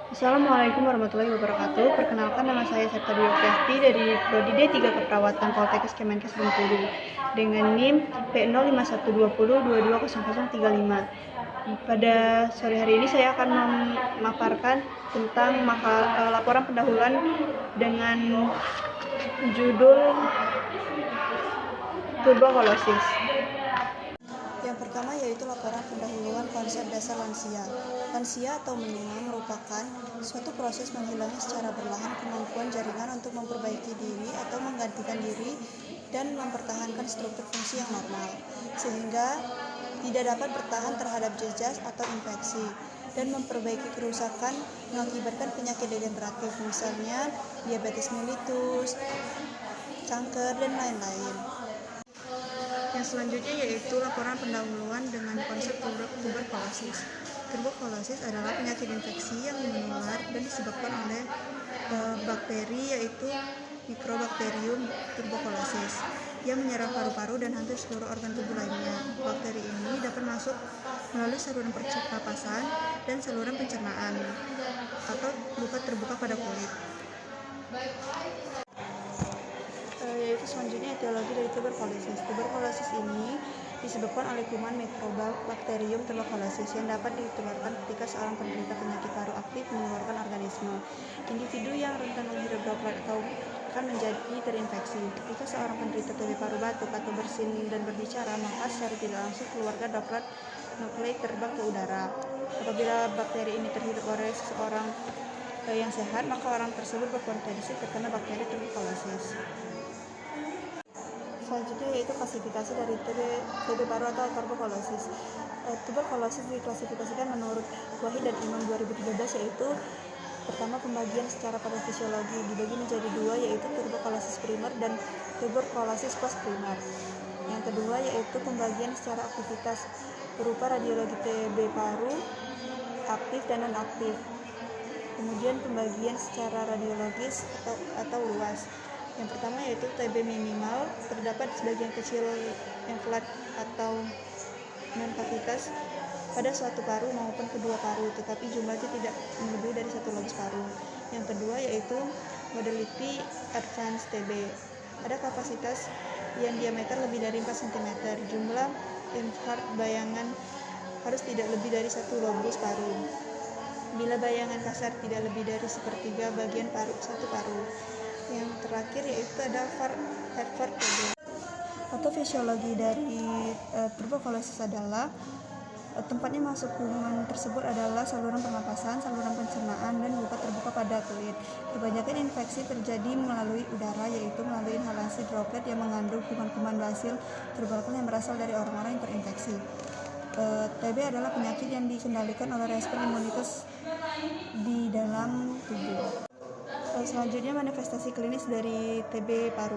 Assalamualaikum warahmatullahi wabarakatuh. Perkenalkan, nama saya Septa Dwi dari Prodi D3 Keperawatan Poltekkes Kemenkes Bengkulu dengan NIM P05120220035. Pada sore hari ini saya akan memaparkan tentang laporan pendahuluan dengan judul tuberkulosis. Yang pertama yaitu laporan pendahuluan konsep dasar lansia. Lansia atau menua merupakan suatu proses menghilangnya secara perlahan kemampuan jaringan untuk memperbaiki diri atau menggantikan diri dan mempertahankan struktur fungsi yang normal, sehingga tidak dapat bertahan terhadap jejas atau infeksi dan memperbaiki kerusakan mengakibatkan penyakit degeneratif, misalnya diabetes mellitus, kanker, dan lain-lain. Yang selanjutnya yaitu laporan pendahuluan dengan konsep tuberkulosis. Tuberkulosis adalah penyakit infeksi yang menular dan disebabkan oleh bakteri yaitu Mycobacterium tuberculosis yang menyerang paru-paru dan hampir seluruh organ tubuh lainnya. Bakteri ini dapat masuk melalui saluran pernapasan dan saluran pencernaan atau luka terbuka pada kulit. Yaitu selanjutnya etiologi dari tuberkulosis. Tuberkulosis ini disebabkan oleh kuman Mycobacterium tuberculosis yang dapat ditularkan ketika seorang penderita penyakit paru aktif mengeluarkan organisme. Individu yang rentan menghirup droplet atau akan menjadi terinfeksi. Ketika seorang penderita TB paru batuk atau bersin dan berbicara, maka secara tidak langsung keluarga droplet nukleik terbang ke udara. Apabila bakteri ini terhirup oleh seseorang yang sehat, maka orang tersebut berpotensi terkena bakteri tuberkulosis. Selanjutnya yaitu klasifikasi dari TB paru atau tuberkulosis. Tuberkulosis diklasifikasikan menurut Wahid dan Imam 2013, yaitu pertama pembagian secara patofisiologi dibagi menjadi dua, yaitu tuberkulosis primer dan tuberkulosis post primer. Yang kedua yaitu pembagian secara aktivitas berupa radiologi TB paru aktif dan non aktif. Kemudian pembagian secara radiologis atau luas. Yang pertama yaitu TB minimal, terdapat sebagian kecil yang flat atau non-kavitas pada suatu paru maupun kedua paru, tetapi jumlahnya tidak melebihi dari satu lobus paru. Yang kedua yaitu modality advanced TB. Ada kapasitas yang diameter lebih dari 4 cm. Jumlah infart bayangan harus tidak lebih dari satu lobus paru. Bila bayangan kasar tidak lebih dari sepertiga bagian satu paru. Yang terakhir yaitu ada Harvard TB. Atau fisiologi dari tuberkulosis adalah tempatnya masuk kuman tersebut adalah saluran pernapasan, saluran pencernaan, dan luka terbuka pada kulit. Kebanyakan infeksi terjadi melalui udara, yaitu melalui inhalasi droplet yang mengandung kuman-kuman basil tuberkulus yang berasal dari orang-orang yang terinfeksi. TB adalah penyakit yang dikendalikan oleh respon imunitas di dalam tubuh. Selanjutnya manifestasi klinis dari TB paru.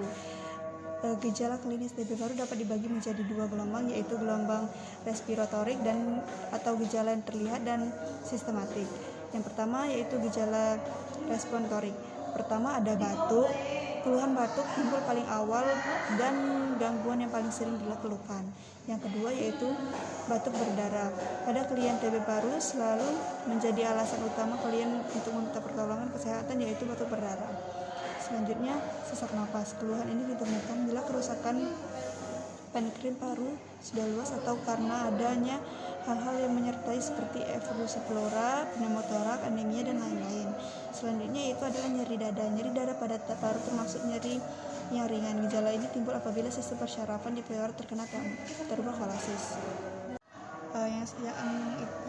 Gejala klinis TB paru dapat dibagi menjadi dua gelombang, yaitu gelombang respiratorik dan atau gejala yang terlihat dan sistematik. Yang pertama yaitu gejala responsorik. Pertama ada batuk. Keluhan batuk timbul paling awal dan gangguan yang paling sering dikeluhkan. Yang kedua yaitu batuk berdarah. Pada klien TB paru selalu menjadi alasan utama klien untuk meminta pertolongan kesehatan, yaitu batuk berdarah. Selanjutnya sesak napas. Keluhan ini ditemukan bila kerusakan pankreas paru sudah luas atau karena adanya hal-hal yang menyertai seperti evolusi flora, pneumotorak, anemia, dan lain-lain. Selanjutnya itu adalah nyeri dada. Nyeri dada pada paru termasuk nyeri yang ringan. Gejala ini timbul apabila sistem persyarafan di payudara terkena tuberkulosis.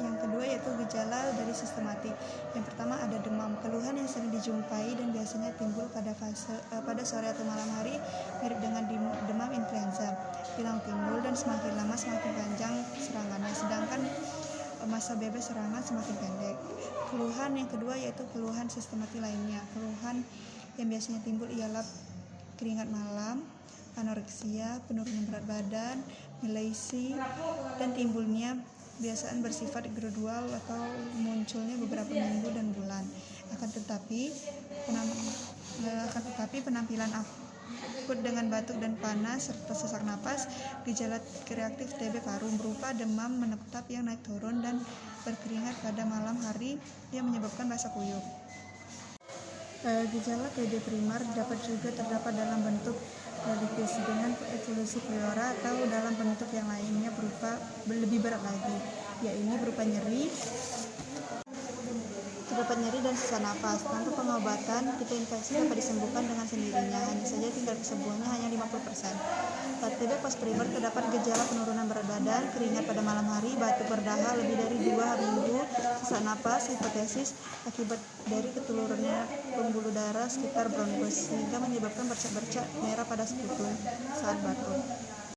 Yang kedua yaitu gejala dari sistematik. Yang pertama ada demam. Keluhan yang sering dijumpai dan biasanya timbul pada sore atau malam hari, mirip dengan demam influenza. Hilang timbul dan semakin lama semakin panjang serangannya, sedangkan masa bebas serangan semakin pendek. Keluhan yang kedua yaitu keluhan sistematik lainnya. Keluhan yang biasanya timbul ialah keringat malam, anoreksia, penurunan berat badan, milesi, dan timbulnya biasaan bersifat gradual atau munculnya beberapa minggu dan bulan. Akan tetapi penampilan akut dengan batuk dan panas serta sesak napas. Gejala reaktif TB paru berupa demam menetap yang naik turun dan berkeringat pada malam hari yang menyebabkan rasa kuyup. Gejala TB primer dapat juga terdapat dalam bentuk divisi dengan evolusi priora atau dalam bentuk yang lainnya berupa lebih berat lagi, yaitu berupa terdapat nyeri dan sesak napas. Tanpa pengobatan, tipe infeksi dapat disembuhkan dengan sendirinya, hanya saja tingkat kesembuhannya hanya 50%. TB postprimer terdapat gejala penurunan berat badan, keringat pada malam hari, batuk berdahak lebih dari 2 minggu, sesak napas, hipotesis akibat dari ketelurunya pembuluh darah sekitar bronkus, sehingga menyebabkan bercak-bercak merah pada sekutu saat batuk.